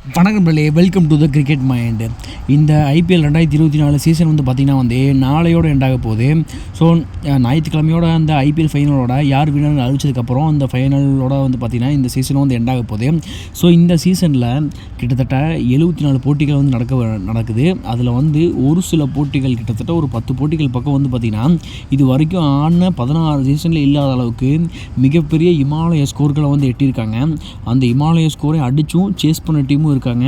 வணக்கம் பிள்ளை, welcome to the cricket mind. இந்த ஐபிஎல் 2024 சீசன் பார்த்திங்கன்னா நாளையோடு எண்டாக போகுது. ஸோ ஞாயிற்றுக்கிழமையோட அந்த ஐபிஎல் ஃபைனலோட யார் வினர் அறிவிச்சதுக்கப்புறம் அந்த ஃபைனலோட பார்த்திங்கன்னா இந்த சீசனும் எண்டாக போகுது. ஸோ இந்த சீசனில் கிட்டத்தட்ட 74 போட்டிகள் நடக்குது. அதில் ஒரு சில போட்டிகள் கிட்டத்தட்ட ஒரு 10 போட்டிகள் பக்கம் பார்த்திங்கன்னா இது வரைக்கும் ஆன 16 சீசனில் இல்லாத அளவுக்கு மிகப்பெரிய இமாலய ஸ்கோர்களை எட்டியிருக்காங்க. அந்த இமாலய ஸ்கோரை அடித்தும் சேஸ் பண்ண டீமும் இருக்காங்க.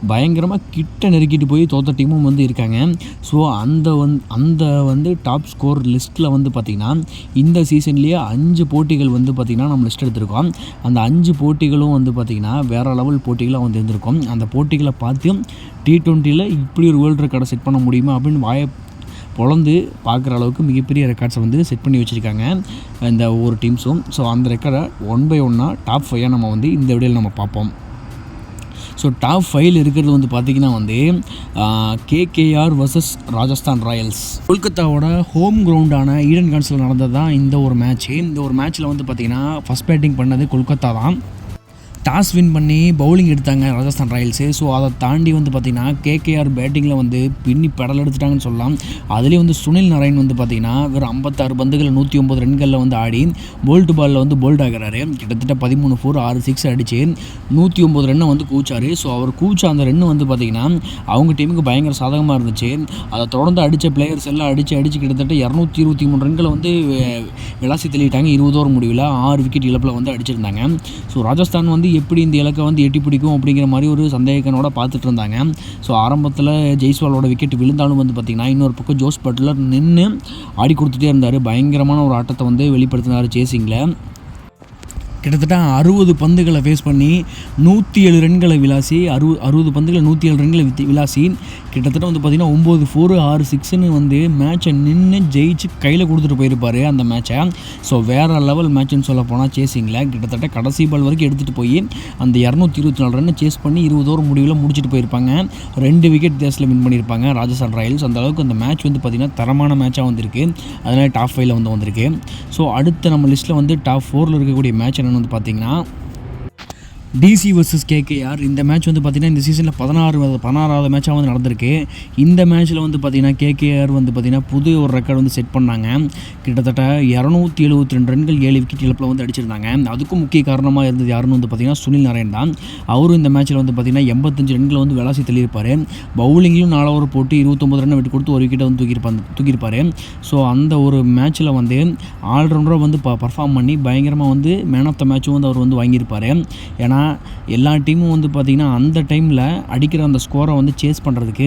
பயங்கரமாக கிட்ட நெருக்கிட்டு போய் தோற்ற டீமும் இருக்காங்க. ஸோ அந்த டாப் ஸ்கோர் லிஸ்ட்டில் பார்த்திங்கன்னா இந்த சீசன்லேயே 5 போட்டிகள் பார்த்திங்கன்னா நம்ம லிஸ்ட் எடுத்திருக்கோம். அந்த 5 போட்டிகளும் பார்த்திங்கன்னா வேறு லெவல் போட்டிகளாக இருந்திருக்கும். அந்த போட்டிகளை பார்த்து T20யில் இப்படி ஒரு வேர்ல்டு ரெக்கார்டை செட் பண்ண முடியுமா அப்படின்னு பொழந்து பார்க்குற அளவுக்கு மிகப்பெரிய ரெக்கார்ட்ஸை செட் பண்ணி வச்சுருக்காங்க இந்த ஒவ்வொரு டீம்ஸும். ஸோ அந்த ரெக்கார்டை 1 by 1 டாப் 5 நம்ம இந்த வீடியோவில் நம்ம பார்ப்போம். ஸோ டாப் 5 இருக்கிறது பார்த்திங்கன்னா கேகேஆர் வர்சஸ் ராஜஸ்தான் ராயல்ஸ். கொல்கத்தாவோட ஹோம் கிரவுண்டான ஈடன் கார்டன்ஸில் நடந்தது தான் இந்த ஒரு மேட்ச்சு. இந்த ஒரு மேட்ச்சில் பார்த்திங்கன்னா ஃபஸ்ட் பேட்டிங் பண்ணது கொல்கத்தா தான். டாஸ் வின் பண்ணி பவுலிங் எடுத்தாங்க ராஜஸ்தான் ராயல்ஸு. ஸோ அதை தாண்டி பார்த்திங்கன்னா கேகேஆர் பேட்டிங்கில் பின்னி பெடல் எடுத்துட்டாங்கன்னு சொல்லலாம். அதுலேயும் சுனில் நாராயண் பார்த்திங்கன்னா வெறும் 56 பந்துகள் 109 ரன்களில் ஆடி போல்ட் பாலில் போல்ட் ஆகிறாரு. கிட்டத்தட்ட 13 4 6 6 அடித்து 109 ரன்னை கூச்சார். ஸோ அவர் கூச்ச அந்த ரன்னு பார்த்திங்கன்னா அவங்க டீமுக்கு பயங்கர சாதகமாக இருந்துச்சு. அதை தொடர்ந்து அடித்த பிளேயர்ஸ் எல்லாம் அடித்து கிட்டத்தட்ட 223 ரன்களை விளாசி தள்ளிட்டாங்க. 20 ஓவர் முடிவில் 6 விக்கெட் இழப்பில் அடிச்சிருந்தாங்க. ஸோ ராஜஸ்தான் எப்படி இந்த இலக்கை எட்டி பிடிக்கும் அப்படிங்கிற மாதிரி ஒரு சந்தேகனோட பார்த்துட்டு இருந்தாங்க. ஸோ ஆரம்பத்தில் ஜெய்ஸ்வாலோட விக்கெட் விழுந்தாலும் பார்த்திங்கன்னா இன்னொரு பக்கம் ஜோஸ் பட்லர் நின்று ஆடி கொடுத்துட்டே இருந்தார். பயங்கரமான ஒரு ஆட்டத்தை வெளிப்படுத்தினார் சேசிங்கில். கிட்டத்தட்ட 60 பந்துகளை ஃபேஸ் பண்ணி 107 ரன்களை விளாசி 60 பந்துகளை 107 ரன்களை விளாசி கிட்டத்தட்ட பார்த்திங்கன்னா 9 4 6 6ன்னு மேட்சை நின்று ஜெயிச்சு கையில் கொடுத்துட்டு போயிருப்பார் அந்த மேட்சை. ஸோ வேறு லெவல் மேட்ச்னு சொல்ல போனால் சேசிங்கில் கிட்டத்தட்ட கடைசி பால் வரைக்கும் எடுத்துகிட்டு போய் அந்த 224 ரன்னை சேஸ் பண்ணி 20 ஓவர் முடிவில் முடிச்சுட்டு போயிருப்பாங்க. 2 விக்கெட் தேசில் வின் பண்ணியிருப்பாங்க ராஜஸ்தான் ராயல்ஸ். அந்த அளவுக்கு அந்த மேட்ச் பார்த்திங்கன்னா தரமான மேட்சாக வந்திருக்கு. அதனால் டாப் 5ல் வந்திருக்கு. ஸோ அடுத்த நம்ம லிஸ்ட்டில் டாப் 4ல் இருக்கக்கூடிய மேட்ச் என்னென்னு பார்த்திங்கன்னா டிசி வர்சஸ் கேகேஆர். இந்த மேட்ச் பார்த்திங்கன்னா இந்த சீசனில் 16வது மேட்சாக நடந்திருக்கு. இந்த மேட்ச்சில் பார்த்திங்கன்னா கேகேஆர் பார்த்திங்கன்னா புது ஒரு ரெக்கார்டு செட் பண்ணாங்க. கிட்டத்தட்ட 272 ரன்கள் 7 விக்கெட் இழப்பில் அடிச்சிருந்தாங்க. அதுக்கும் முக்கிய காரணமாக இருந்தது யாருன்னு பார்த்திங்கன்னா சுனில் நாராயண் தான். அவரும் இந்த மேட்ச்சில் பார்த்திங்கன்னா 85 ரன்களை விளாசி தள்ளியிருப்பார். பவுலிங்லையும் 4 ஓவர் போட்டு 29 ரன்னை விட்டு கொடுத்து ஒரு விக்கெட்டை தூக்கியிருப்பார். ஸோ அந்த ஒரு மேட்ச்சில் ஆல்ரவுண்டராக பர்ஃபார்ம் பண்ணி பயங்கரமாக மேன் ஆஃப் த மேட்சும் அவர் வாங்கியிருப்பார். ஏன்னா எல்லா டீமும் பார்த்திங்கன்னா அந்த டைமில் அடிக்கிற அந்த ஸ்கோரை சேஸ் பண்ணுறதுக்கு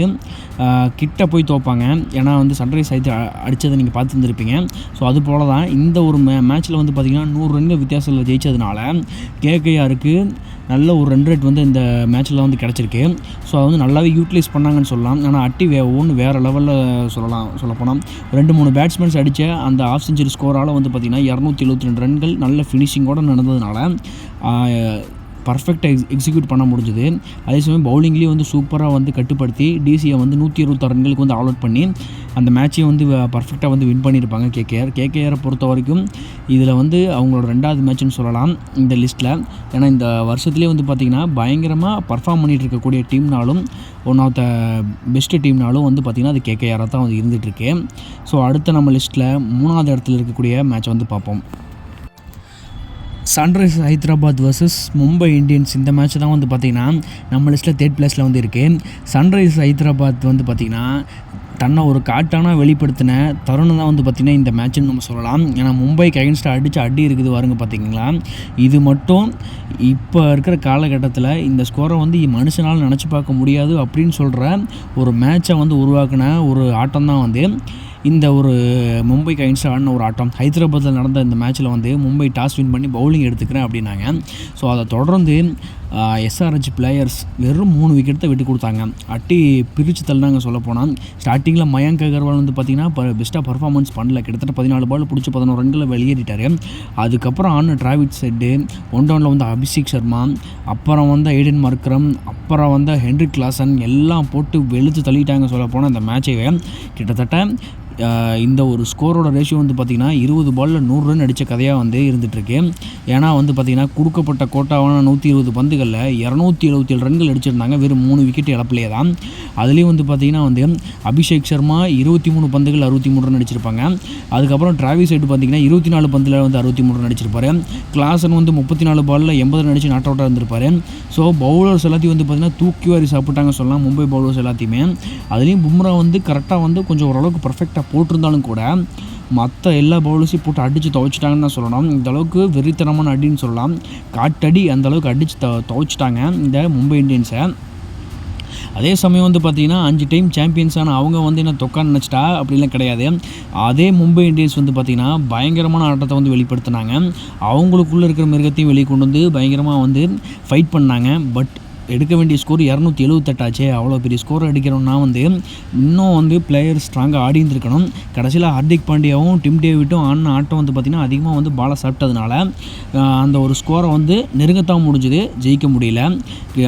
கிட்ட போய் தோப்பாங்க. ஏன்னா சன்ரைஸ் அடித்ததை நீங்கள் பார்த்துருந்துருப்பீங்க. ஸோ அது போல தான் இந்த ஒரு மேட்ச்சில் பார்த்திங்கன்னா 100 ரன்கள் வித்தியாசத்தில் ஜெயித்ததுனால கேகேஆருக்கு நல்ல ஒரு ரன் ரேட் இந்த மேட்ச்சில் கிடச்சிருக்கு. ஸோ அதை நல்லாவே யூட்டிலைஸ் பண்ணாங்கன்னு சொல்லலாம். ஆனால் அட்டி வேறு லெவலில் சொல்லப்போனால் 2-3 பேட்ஸ்மேன்ஸ் அடித்த அந்த ஆஃப் செஞ்சுரி ஸ்கோரால் பார்த்திங்கன்னா 272 ரன்கள் நல்ல ஃபினிஷிங்கோடு நடந்ததுனால பர்ஃபெக்டாக எக்ஸிக்யூட் பண்ண முடிஞ்சுது. அதே சமயம் பவுலிங்லேயும் சூப்பராக கட்டுப்படுத்தி டிசியை 126 ரன்களுக்கு ஆல் அவுட் பண்ணி அந்த மேட்சையும் பர்ஃபெக்டாக வின் பண்ணியிருப்பாங்க கேகேஆரை பொறுத்த வரைக்கும். இதில் அவங்களோட 2வது மேட்ச்னு சொல்லலாம் இந்த லிஸ்ட்டில். ஏன்னா இந்த வருஷத்துலேயே பார்த்திங்கன்னா பயங்கரமாக பர்ஃபார்ம் பண்ணிகிட்டு இருக்கக்கூடிய டீம்னாலும் ஒன் ஆஃப் த பெஸ்ட்டு டீம்னாலும் பார்த்திங்கன்னா அது கேகேஆராக தான் இருந்துகிட்ருக்கு. ஸோ அடுத்த நம்ம லிஸ்ட்டில் 3வது இடத்துல இருக்கக்கூடிய மேட்ச் பார்ப்போம். Sunrise Hyderabad versus Mumbai Indians. இந்த மேட்ச் தான் பார்த்திங்கன்னா நம்ம லிஸ்ட்டில் 3rd பிளேஸில் இருக்குது. சன்ரைஸ் ஹைதராபாத் பார்த்திங்கன்னா தன்னை ஒரு காட்டான வெளிப்படுத்தின தருணம் தான் பார்த்திங்கன்னா இந்த மேட்ச்னு நம்ம சொல்லலாம். ஏன்னா மும்பைக்கு அகைன்ஸ்டாக அடித்து அடி இருக்குது பாருங்க பார்த்திங்களா. இது மட்டும் இப்போ இருக்கிற காலகட்டத்தில் இந்த ஸ்கோரை மனுஷனால் நினச்சி பார்க்க முடியாது அப்படின்னு சொல்கிற ஒரு மேட்சை உருவாக்கின ஒரு ஆட்டம் தான் இந்த ஒரு மும்பைக்கு அகைன்ஸ்டாக ஆடின ஒரு ஆட்டம். ஹைதராபாத்தில் நடந்த இந்த மேட்ச்சில் மும்பை டாஸ் வின் பண்ணி பவுலிங் எடுத்துக்கிறேன் அப்படின்னாங்க. ஸோ அதை தொடர்ந்து எஸ்ஆர்ஹெச் பிளேயர்ஸ் வெறும் 3 விக்கெட் தான் விட்டு கொடுத்தாங்க. அட்டி பிரித்து தள்ளினாங்க சொல்லப்போனால். ஸ்டார்டிங்கில் மயங்க் அகர்வால் பார்த்திங்கன்னா பெஸ்ட்டாக பர்ஃபார்மன்ஸ் பண்ணல. கிட்டத்தட்ட 14 பால் பிடிச்சி 11 ரன்களை வெளியேறிட்டார். அதுக்கப்புறம் ஆன டிராவிட் செட்டு 1 டவுனில் அபிஷேக் சர்மா, அப்புறம் எய்டன் மார்க்ரம், அப்புறம் ஹென்ரிக் கிளாசன் எல்லாம் போட்டு வெளுத்து தள்ளிட்டாங்க சொல்லப்போனால் இந்த மேட்சைவே. கிட்டத்தட்ட இந்த ஒரு ஸ்கோரோட ரேஷியோ வந்து பார்த்திங்கன்னா 20 பாலில் 100 ரன் அடித்த கதையாக வந்து இருந்துகிட்ருக்கு. ஏன்னா வந்து பார்த்திங்கன்னா கொடுக்கப்பட்ட கோட்டாவான 120 பந்துகளில் 277 ரன்கள் அடிச்சிருந்தாங்க, வெறும் 3 விக்கெட் இழப்பிலே தான். அதுலேயும் வந்து பார்த்திங்கன்னா வந்து அபிஷேக் சர்மா 23 பந்துகள் 63 ரன் அடிச்சிருப்பாங்க. அதுக்கப்புறம் டிராவிஸ் ஹெட் பார்த்திங்கன்னா 24 பந்தில் வந்து 63 ரன் அடிச்சிருப்பார். கிளாசன் வந்து 34 பாலில் 80 ரன் அடித்து நாட் அவுட்டாக இருந்திருப்பார். ஸோ பவுலர்ஸ் எல்லாத்தையும் வந்து பார்த்திங்கன்னா தூக்கி வாரி சாப்பிட்டாங்க சொல்லலாம், மும்பை பவுலர்ஸ் எல்லாத்தையுமே. அதுலேயும் பும்ரா வந்து கரெக்டாக வந்து கொஞ்சம் ஓரளவுக்கு பர்ஃபெக்டாக போட்டிருந்தாலும் கூட மற்ற எல்லா பவுலர்ஸையும் போட்டு அடித்து துவைச்சிட்டாங்கன்னு தான் சொல்லணும். இந்தளவுக்கு வெறித்தனமான அடின்னு சொல்லலாம், காட்டடி அந்தளவுக்கு அடித்து துவைச்சிட்டாங்க இந்த மும்பை இந்தியன்ஸை. அதே சமயம் வந்து பார்த்திங்கன்னா 5 டைம் சாம்பியன்ஸான அவங்க வந்து என்ன தொக்கான்னு நினச்சிட்டா அப்படிலாம் கிடையாது. அதே மும்பை இந்தியன்ஸ் வந்து பார்த்திங்கன்னா பயங்கரமான ஆட்டத்தை வந்து வெளிப்படுத்தினாங்க. அவங்களுக்குள்ளே இருக்கிற மிருகத்தையும் வெளியே கொண்டு வந்து பயங்கரமாக வந்து ஃபைட் பண்ணாங்க. பட் எடுக்க வேண்டிய ஸ்கோர் 278 ஆச்சு. அவ்வளோ பெரிய ஸ்கோர் அடிக்கிறோம்னா வந்து இன்னும் வந்து பிளேயர் ஸ்ட்ராங்காக ஆடி இருந்திருக்கணும். கடைசியில் ஹார்திக் பாண்டியாவும் டிம் டேவிட்டும் ஆடின ஆட்டம் வந்து பார்த்திங்கன்னா அதிகமாக வந்து பாலை சாப்பிட்டதுனால அந்த ஒரு ஸ்கோரை வந்து நெருங்கத்தான் முடிஞ்சுது, ஜெயிக்க முடியல.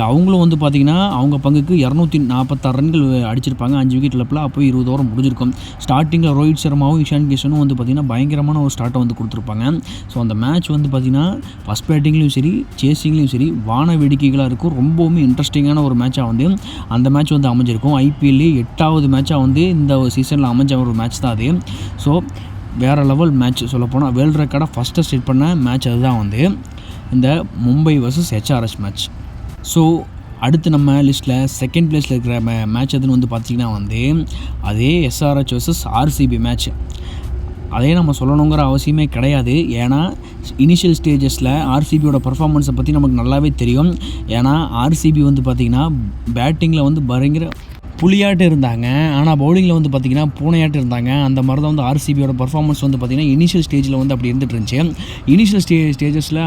அவங்களும் வந்து பார்த்திங்கன்னா அவங்க பங்குக்கு 246 ரன்கள் அடிச்சிருப்பாங்க 5 விக்கெட் இழப்பில். அப்போ 20 ஓவர் முடிஞ்சிருக்கும். ஸ்டார்டிங்கில் ரோஹித் சர்மாவும் இஷான் கிஷனும் வந்து பார்த்திங்கன்னா பயங்கரமான ஒரு ஸ்டார்ட்டை வந்து கொடுத்துருப்பாங்க. ஸோ அந்த மேட்ச் வந்து பார்த்திங்கன்னா ஃபஸ்ட் பேட்டிங்லேயும் சரி சேசிங்லேயும் சரி வான வேடிக்கைகளாக இருக்கும். ரொம்ப இன்ட்ரெஸ்டிங்கான ஒரு மேட்சாக வந்து அந்த மேட்ச் வந்து அமைஞ்சிருக்கும். ஐபிஎல்லே 8வது மேட்சாக வந்து இந்த சீசனில் அமைஞ்ச ஒரு மேட்ச் தான் அது. ஸோ வேறு லெவல் மேட்ச், சொல்லப்போனால் வேர்ல்டு ரெக்கார்டாக ஃபஸ்ட்டு செட் பண்ண மேட்ச் அதுதான் வந்து இந்த Mumbai versus HRS match. So அடுத்து நம்ம லிஸ்ட்டில் செகண்ட் பிளேஸில் இருக்கிற மேட்ச் எதுன்னு வந்து பார்த்திங்கன்னா வந்து அதே எஸ்ஆர்ஹெச் வர்சஸ் ஆர்சிபி மேட்ச். அதே நம்ம சொல்லணுங்கிற அவசியமே கிடையாது. ஏன்னா இனிஷியல் ஸ்டேஜஸில் ஆர்சிபியோட பர்ஃபார்மன்ஸை பற்றி நமக்கு நல்லாவே தெரியும். ஏன்னா ஆர்சிபி வந்து பார்த்திங்கன்னா பேட்டிங்கில் வந்து பயங்கர புலியாட்டு இருந்தாங்க, ஆனால் பவுலிங்கில் வந்து பார்த்திங்கன்னா பூனையாட்டு இருந்தாங்க. அந்த மாதிரி தான் வந்து ஆர்சிபியோட பர்ஃபார்மன்ஸ் வந்து பார்த்திங்கன்னா இனிஷியல் ஸ்டேஜில் வந்து அப்படி இருந்துட்டு இருந்துச்சு. இனிஷியல் ஸ்டேஜஸில்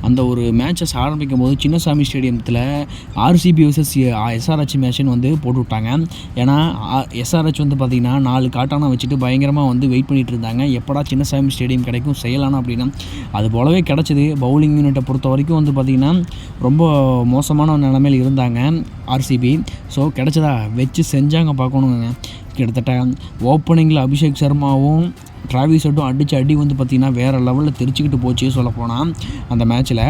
அந்த ஒரு மேட்சஸ் ஆரம்பிக்கும் போது சின்னசாமி ஸ்டேடியத்தில் ஆர்சிபி வர்சஸ் எஸ்ஆர்ஹெச் மேட்ச்னு வந்து போட்டு விட்டாங்க. ஏன்னா எஸ்ஆர்ஹெச் வந்து பார்த்திங்கன்னா 4 காட்டான வச்சுட்டு பயங்கரமாக வந்து வெயிட் பண்ணிகிட்டு இருந்தாங்க, எப்படா சின்னசாமி ஸ்டேடியம் கிடைக்கும் செய்யலானா அப்படின்னா. அது போலவே கிடச்சிது. பவுலிங் யூனிட்டை பொறுத்த வரைக்கும் வந்து பார்த்திங்கன்னா ரொம்ப மோசமான நிலைமையில் இருந்தாங்க ஆர்சிபி. ஸோ கிடச்சதா வச்சு செஞ்சாங்க பார்க்கணுங்க. கிட்டத்தட்ட ஓப்பனிங்கில் அபிஷேக் சர்மாவும் டிராவிஸ் ஹெட்டும் அடித்த அடி வந்து பார்த்திங்கன்னா வேறு லெவலில் தெரிச்சுக்கிட்டு போச்சு சொல்லப்போனால் அந்த மேட்ச்சில்.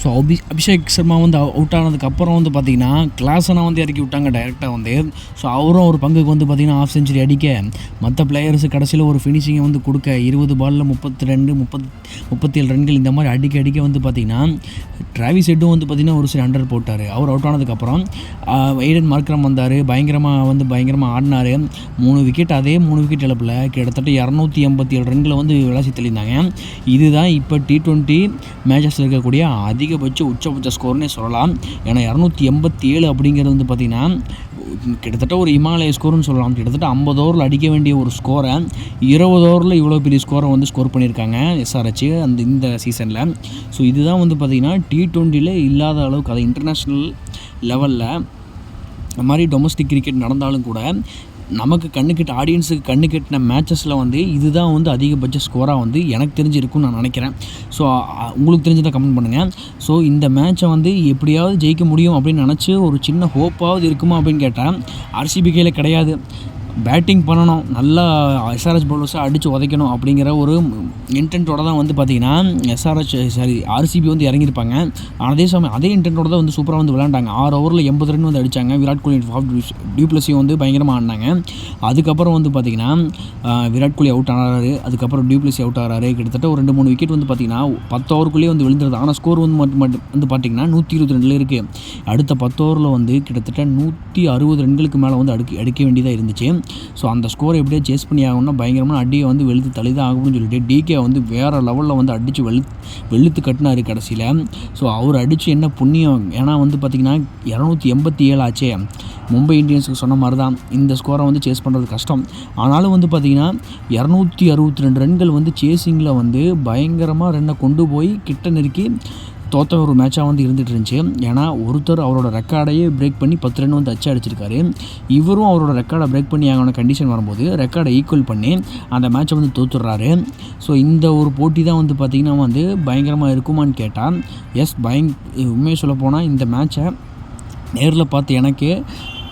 ஸோ அபிஷேக் சர்மா வந்து அவுட் ஆனதுக்கப்புறம் வந்து பார்த்திங்கன்னா கிளாஸனை வந்து இறக்கி விட்டாங்க டைரெக்டாக வந்து. ஸோ அவரும் ஒரு பங்குக்கு வந்து பார்த்திங்கன்னா ஆஃப் செஞ்சுரி அடிக்க, மற்ற பிளேயர்ஸு கடைசியில் ஒரு ஃபினிஷிங்கை வந்து கொடுக்க 20 பாலில் 37 ரன்கள் இந்த மாதிரி அடிக்க வந்து பார்த்திங்கன்னா டிராவிஸ் ஹெட்டும் வந்து பார்த்திங்கன்னா ஒரு சில 100 போட்டார். அவர் அவுட் ஆனதுக்கப்புறம் எய்டன் மார்க்ரம் வந்தார், பயங்கரமாக ஆடினார். 3 விக்கெட், அதே 3 விக்கெட் இழப்பில் கிட்டத்தட்ட 287 ரன்களை வந்து விளாசி தெளிந்தாங்க. இதுதான் இப்போ T20 மேட்சஸில் இருக்கக்கூடிய அதிகபட்ச உச்சபட்ச ஸ்கோர்னே சொல்லலாம். ஏன்னா 287 அப்படிங்கிறது வந்து பார்த்திங்கன்னா கிட்டத்தட்ட ஒரு இமாலய ஸ்கோர்னு சொல்லலாம். கிட்டத்தட்ட 50 ஓவரில் அடிக்க வேண்டிய ஒரு ஸ்கோரை 20 ஓவரில் இவ்வளோ பெரிய ஸ்கோரை வந்து ஸ்கோர் பண்ணியிருக்காங்க எஸ்ஆர்ஹெச் இந்த சீசனில். ஸோ இதுதான் வந்து பார்த்திங்கன்னா T20யில் இல்லாத அளவுக்கு, அது இன்டர்நேஷ்னல் லெவலில் இந்த மாதிரி டொமஸ்டிக் கிரிக்கெட் நடந்தாலும் கூட நமக்கு ஆடியன்ஸுக்கு கண்ணு கெட்டின மேட்சஸில் வந்து இதுதான் வந்து அதிகபட்ச ஸ்கோராக வந்து எனக்கு தெரிஞ்சிருக்குன்னு நான் நினைக்கிறேன். ஸோ உங்களுக்கு தெரிஞ்சதை கமெண்ட் பண்ணுங்கள். ஸோ இந்த மேட்சை வந்து எப்படியாவது ஜெயிக்க முடியும் அப்படின்னு நினச்சி ஒரு சின்ன ஹோப்பாவது இருக்குமா அப்படின்னு கேட்டால் ஆர்சிபி கையில் கிடையாது. பேட்டிங் பண்ணணும், நல்லா எஸ்ஆர்ஹெச் பவுலர்ஸை அடித்து உதைக்கணும் அப்படிங்கிற ஒரு இன்டென்ட்டோட தான் வந்து பார்த்திங்கன்னா ஆர்சிபி வந்து இறங்கியிருப்பாங்க. அதே இன்டென்ட்டோட தான் வந்து சூப்பராக வந்து விளையாண்டாங்க. 6 ஓவரில் 80 ரன் வந்து அடித்தாங்க. விராட் கோலி டியூப்ளஸியும் வந்து பயங்கரமாக ஆடினாங்க. அதுக்கப்புறம் வந்து பார்த்திங்கன்னா விராட் கோலி அவுட் ஆனார், அதுக்கப்புறம் டியூப்ளஸி அவுட் ஆகிறாரு. கிட்டத்தட்ட ஒரு 2-3 விக்கெட் வந்து பார்த்திங்கன்னா 10 ஓவருக்குள்ளேயே வந்து விழுந்துருது. ஆனால் ஸ்கோர் வந்து வந்து பார்த்திங்கன்னா 122 இருக்குது. அடுத்த 10 ஓவரில் வந்து கிட்டத்தட்ட 160 ரன்களுக்கு மேலே வந்து அடிக்க வேண்டியதாக இருந்துச்சு. ஸோ அந்த ஸ்கோரை எப்படியே சேஸ் பண்ணி ஆகணும்னா பயங்கரமான அடியை வந்து வெளுத்து தள்ளிதான் ஆகும்னு சொல்லிட்டு டிகே வந்து வேறு லெவலில் வந்து அடித்து வெளுத்து கட்டினார் கடைசியில். ஸோ அவர் அடித்து என்ன புண்ணியம், ஏன்னா வந்து பார்த்திங்கன்னா 287 ஆச்சே. மும்பை இந்தியன்ஸுக்கு சொன்ன மாதிரி தான் இந்த ஸ்கோரை வந்து சேஸ் பண்ணுறது கஷ்டம். ஆனாலும் வந்து பார்த்திங்கன்னா 262 ரன்கள் வந்து சேசிங்கில் வந்து பயங்கரமாக ரன்னை கொண்டு போய் கிட்ட நெருக்கி தோற்ற ஒரு மேட்சாக வந்து இருந்துகிட்டு இருந்துச்சு. ஏன்னா ஒருத்தர் அவரோட ரெக்கார்டையே பிரேக் பண்ணி 10 ரன் வந்து அடிச்சிருக்காரு. இவரும் அவரோட ரெக்கார்டை பிரேக் பண்ணி ஆகணும் கண்டிஷன் வரும்போது ரெக்கார்டை ஈக்குவல் பண்ணி அந்த மேட்சை வந்து தோற்றுடுறாரு. ஸோ இந்த ஒரு போட்டி தான் வந்து பார்த்திங்கன்னா வந்து பயங்கரமாக இருக்குமான்னு கேட்டால் உண்மையை சொல்ல போனால் இந்த மேட்சை நேரில் பார்த்து எனக்கே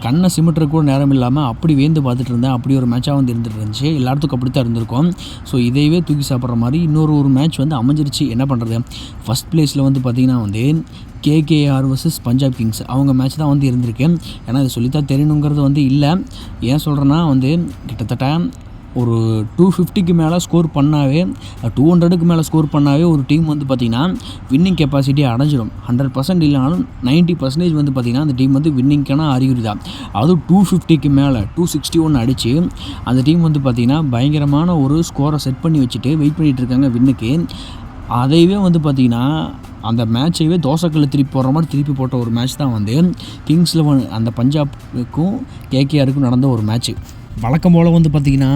கண்ணை சிமிட்டுற கூட நேரம் இல்லாமல் அப்படி வேந்து பார்த்துட்டு இருந்தேன். அப்படி ஒரு மேட்சாக வந்து இருந்துட்டு இருந்துச்சு. எல்லாத்துக்கும் அப்படி தான் இருந்திருக்கும். ஸோ இதையவே தூக்கி சாப்பிட்ற மாதிரி இன்னொரு மேட்ச் வந்து அமைஞ்சிருச்சு. என்ன பண்ணுறது, ஃபஸ்ட் ப்ளேஸில் வந்து பார்த்திங்கன்னா வந்து கேகேஆர் vs பஞ்சாப் கிங்ஸ் அவங்க மேட்ச் தான் வந்து இருந்திருக்கு. ஏன்னா இது சொல்லித்தான் தெரியணுங்கிறது வந்து இல்லை. ஏன் சொல்கிறேன்னா வந்து கிட்டத்தட்ட ஒரு 250க்கு மேலே ஸ்கோர் பண்ணாவே 200க்கு மேலே ஸ்கோர் பண்ணாவே ஒரு டீம் வந்து பார்த்திங்கன்னா வின்னிங் கெப்பாசிட்டி அடைஞ்சிடும். 100% இல்லைனாலும் 90% வந்து பார்த்திங்கன்னா அந்த டீம் வந்து வின்னிங்க்கான அறிகுறி தான். அதுவும் 250க்கு மேலே 261 அடித்து அந்த டீம் வந்து பார்த்திங்கன்னா பயங்கரமான ஒரு ஸ்கோரை செட் பண்ணி வச்சுட்டு வெயிட் பண்ணிகிட்டு இருக்காங்க வின்னுக்கு. அதையவே வந்து பார்த்திங்கன்னா அந்த மேட்சையே தோசைக்கல்ல திருப்பி போடுற மாதிரி திருப்பி போட்ட ஒரு மேட்ச் தான் வந்து கிங்ஸ் 11 அந்த பஞ்சாப்புக்கும் கேகேஆருக்கும் நடந்த ஒரு மேட்ச்சு. வழக்கம் போல் வந்து பார்த்திங்கன்னா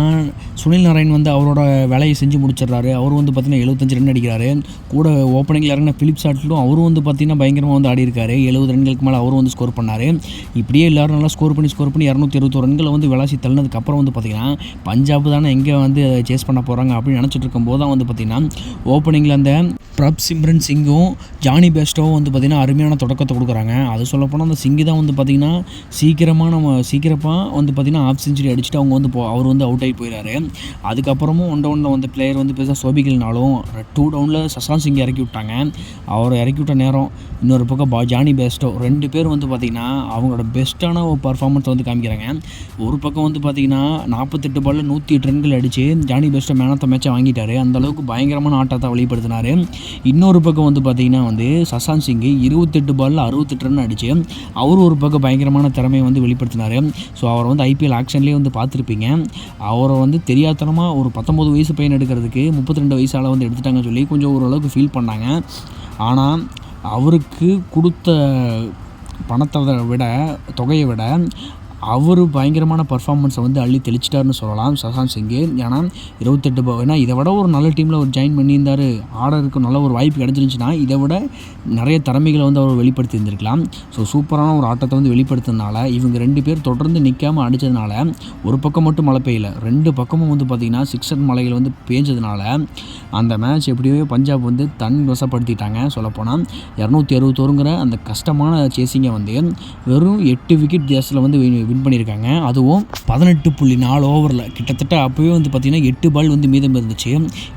சுனில் நாராயண் வந்து அவரோட வேலையை செஞ்சு முடிச்சிடுறாரு. அவர் வந்து பார்த்திங்கன்னா 75 ரன் அடிக்கிறாரு. கூட ஓப்பனிங்கில் இறங்கின பிலிப் சாட்லும் அவரும் வந்து பார்த்திங்கன்னா பயங்கரமாக வந்து ஆடி இருக்காரு. 70 ரன்களுக்கு மேலே அவரும் வந்து ஸ்கோர் பண்ணார். இப்படியே எல்லோரும் நல்லா ஸ்கோர் பண்ணி 221 ரன்களை வந்து விளாசி தள்ளினதுக்கப்புறம் வந்து பார்த்திங்கன்னா பஞ்சாப் தானே எங்கே வந்து சேஸ் பண்ண போகிறாங்க அப்படின்னு நினச்சிட்டு இருக்கும்போது தான் வந்து பார்த்திங்கன்னா ஓப்பனிங்கில் அந்த பிரப் சிம்ரன் சிங்கும் ஜானி பேஸ்டோவும் வந்து பார்த்திங்கன்னா அருமையான தொடக்கத்தை கொடுக்குறாங்க. அது சொல்லப்போனால் அந்த சிங்கி தான் வந்து பார்த்திங்கன்னா சீக்கிரமாக வந்து பார்த்திங்கன்னா ஆஃப் செஞ்சுரி அடிச்சுட்டு அவங்க வந்து அவர் வந்து அவுட் ஆகி போயிடாரு. அதுக்கப்புறமும் 1 டவுனில் வந்து பிளேயர் வந்து பெருசாக சோபிக்கல்னாலும் 2 டவுனில் சசாந்த் சிங் இறக்கி விட்டாங்க. அவரை இறக்கி விட்ட நேரம் இன்னொரு பக்கம் ஜானி பேஸ்டோ 2 பேர் வந்து பார்த்திங்கன்னா அவங்களோட பெஸ்ட்டான ஒரு பர்ஃபார்மன்ஸை வந்து காமிக்கிறாங்க. ஒரு பக்கம் வந்து பார்த்திங்கன்னா 48 பாலில் 108 ரன்கள் அடித்து Jonny Bairstow man of the மேட்சை வாங்கிட்டார். அந்தளவுக்கு பயங்கரமான ஆட்டத்தை வெளிப்படுத்தினார். இன்னொரு பக்கம் வந்து பார்த்திங்கன்னா வந்து சசாந்த் சிங் 28 பாலில் 68 ரன் அடித்து அவர் ஒரு பக்கம் பயங்கரமான திறமையை வந்து வெளிப்படுத்தினார். ஸோ அவரை வந்து ஐபிஎல் ஆக்ஷன்லேயே வந்து பார்த்துருப்பீங்க. அவரை வந்து தெரியாதனமாக ஒரு 19 வயசு பையன் எடுக்கிறதுக்கு 32 வயசால் வந்து எடுத்துட்டாங்கன்னு சொல்லி கொஞ்சம் ஓரளவுக்கு ஃபீல் பண்ணாங்க. ஆனால் அவருக்கு கொடுத்த தொகையை விட அவர் பயங்கரமான பர்ஃபார்மன்ஸை வந்து அள்ளி தெளிச்சிட்டாருன்னு சொல்லலாம் சசாந்த் சிங். ஏன்னா 28 ஏன்னா இதை விட ஒரு நல்ல டீமில் அவர் ஜாயின் பண்ணியிருந்தார், ஆர்டருக்கு நல்ல ஒரு வாய்ப்பு கிடச்சிருந்துச்சுன்னா இதை விட நிறைய திறமைகளை வந்து அவர் வெளிப்படுத்தி இருந்திருக்கலாம். ஸோ சூப்பரான ஒரு ஆட்டத்தை வந்து வெளிப்படுத்தினால இவங்க 2 பேர் தொடர்ந்து நிற்காமல் அடித்ததுனால ஒரு பக்கம் மட்டும் மழை பெய்யல, 2 பக்கமும் வந்து பார்த்திங்கன்னா 6 ரன் மலைகள் வந்து பேஞ்சதுனால அந்த மேட்ச் எப்படியோ பஞ்சாப் வந்து தன் வசப்படுத்திட்டாங்க. சொல்லப்போனால் 261ங்கிற அந்த கஷ்டமான சேசிங்கை வந்து வெறும் 8 விக்கெட் வித்தியாசத்தில் வந்து வின் பண்ணியிருக்காங்க. அதுவும் 18.4 ஓவரில் கிட்டத்தட்ட அப்போவே வந்து பார்த்திங்கன்னா 8 பால் வந்து மீதம் இருந்துச்சு.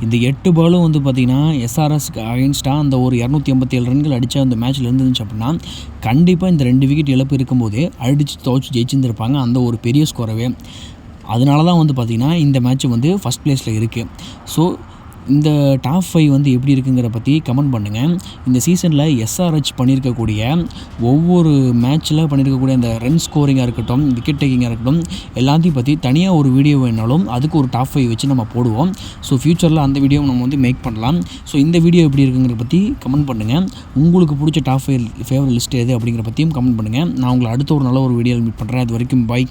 இந்த 8 பாலும் வந்து பார்த்திங்கன்னா எஸ்ஆர்எஸ்க்கு அகைன்ஸ்டாக அந்த ஒரு 287 ரன்கள் அடித்த அந்த மேட்ச்சில் இருந்துச்சு அப்படின்னா கண்டிப்பாக இந்த 2 விக்கெட் இழப்பு இருக்கும்போதே அடித்து துவச்சி ஜெயிச்சிருந்துருப்பாங்க அந்த ஒரு பெரிய ஸ்கோரவே. அதனால தான் வந்து பார்த்திங்கன்னா இந்த மேட்ச் வந்து ஃபஸ்ட் ப்ளேஸில் இருக்குது. ஸோ இந்த டாப் 5 வந்து எப்படி இருக்குங்கிற பற்றி கமெண்ட் பண்ணுங்கள். இந்த சீசனில் எஸ்ஆர்ஹெச் பண்ணியிருக்கக்கூடிய ஒவ்வொரு மேட்ச்சில் பண்ணியிருக்கக்கூடிய அந்த ரன் ஸ்கோரிங்காக இருக்கட்டும், விக்கெட் டேக்கிங்காக இருக்கட்டும், எல்லாத்தையும் பற்றி தனியாக ஒரு வீடியோ வேணாலும் அதுக்கு ஒரு டாப் 5 வச்சு நம்ம போடுவோம். ஸோ ஃப்யூச்சரில் அந்த வீடியோ நம்ம வந்து மேக் பண்ணலாம். ஸோ இந்த வீடியோ எப்படி இருக்குங்கிற பற்றி கமெண்ட் பண்ணுங்கள். உங்களுக்கு பிடிச்ச டாப் 5 ஃபேவரட் லிஸ்ட் எது அப்படிங்கிற பற்றியும் கமெண்ட் பண்ணுங்கள். நான் உங்களை அடுத்த ஒரு நல்ல ஒரு வீடியோவில் மீட் பண்ணுறேன். அது வரைக்கும் பை.